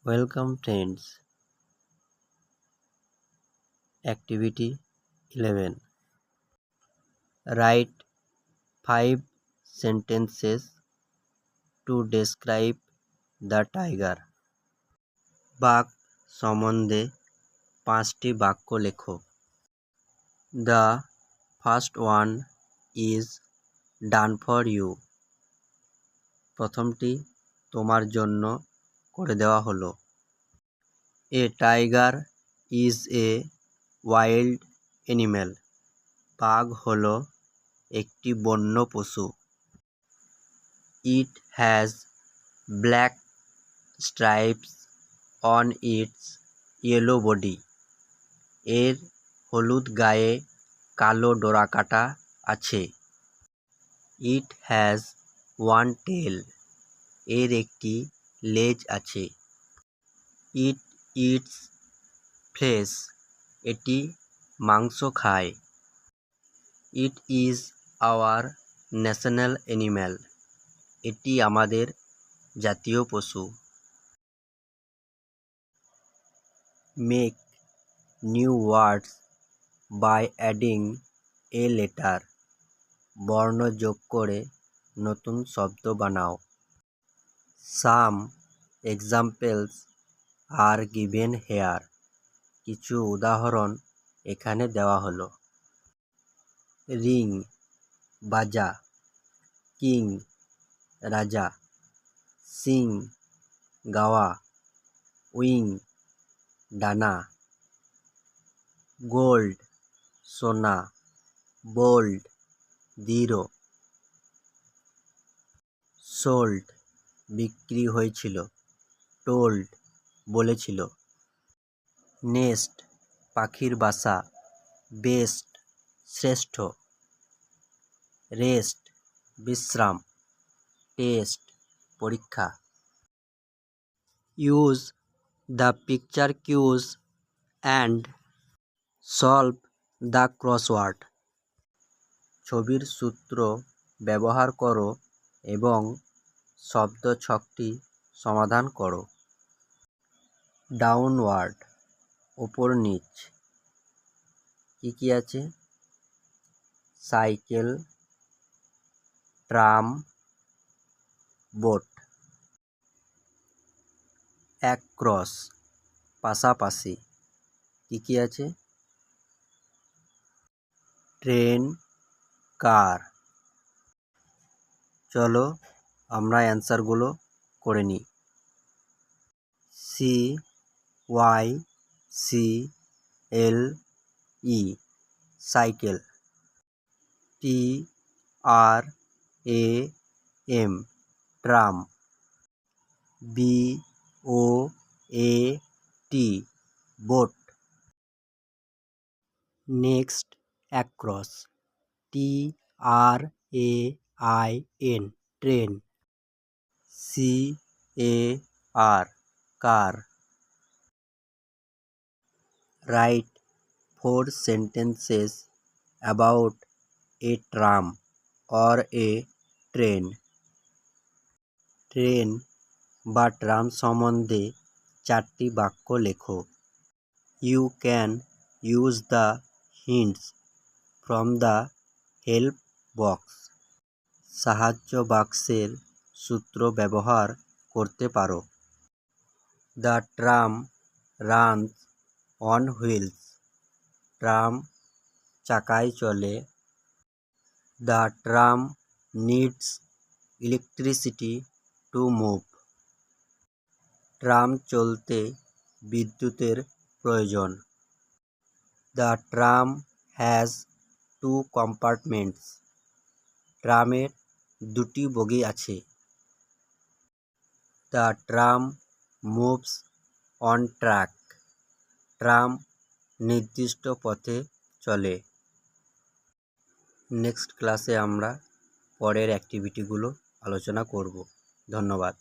Welcome friends. Activity 11. Write 5 sentences to describe the tiger. বাঘ সম্বন্ধে 5টি বাক্য লেখো। The first one is done for you. প্রথমটি তোমার জন্য করে দেওয়া হলো। A tiger is a wild animal. বাঘ হলো একটি বন্য পশু। It has black stripes on its yellow body. এর হলুদ গায়ে কালো ডোরাকাটা আছে। It has one tail. এর একটি লেজ আছে। It eats flesh. এটি মাংস খায়। It is our national animal. এটি আমাদের জাতীয় পশু। Make new words by adding a letter. বর্ণ যোগ করে নতুন শব্দ বানাও। Some examples are given here. কিছু উদাহরণ এখানে দেওয়া হলো। রিং বাজা, কিং রাজা, সিং গাওয়া, উইং ডানা, গোল্ড সোনা, বোল্ড দৃঢ়, সোল্ড বিক্রি হয়েছিল, টোল্ড বলেছিল। নেস্ট পাখির বাসা, বেস্ট শ্রেষ্ঠ, রেস্ট বিশ্রাম, টেস্ট পরীক্ষা। Use the picture clues and solve the crossword. ছবির সূত্র ব্যবহার করো এবং শব্দ ছকটি সমাধান করো। ডাউনওয়ার্ড ওপর নিচ। কি কি আছে? Cycle, tram, boat. অ্যাক্রস পাশাপাশি। কি কি আছে? ট্রেন, কার। চলো আমরা অ্যান্সারগুলো করে নিই। CYCLE cycle. TRAM tram. BOAT boat. Next across. TRAIN train. CAR car. Write 4 sentences about a tram or a train. Train বা ট্রাম সম্বন্ধে 4টি বাক্য লেখো। You can use the hints from the help box. সাহায্য বাক্সের সূত্র ব্যবহার করতে পারো। The tram runs on wheels. Tram চাকায় চলে। The tram needs electricity to move. Tram চলতে বিদ্যুতের প্রয়োজন। The tram has 2 compartments. ট্রামের 2টি বগি আছে। The tram moves on track. Tram নির্দিষ্ট পথে চলে। নেক্সট ক্লাসে আমরা পরের অ্যাক্টিভিটিগুলো আলোচনা করব। ধন্যবাদ।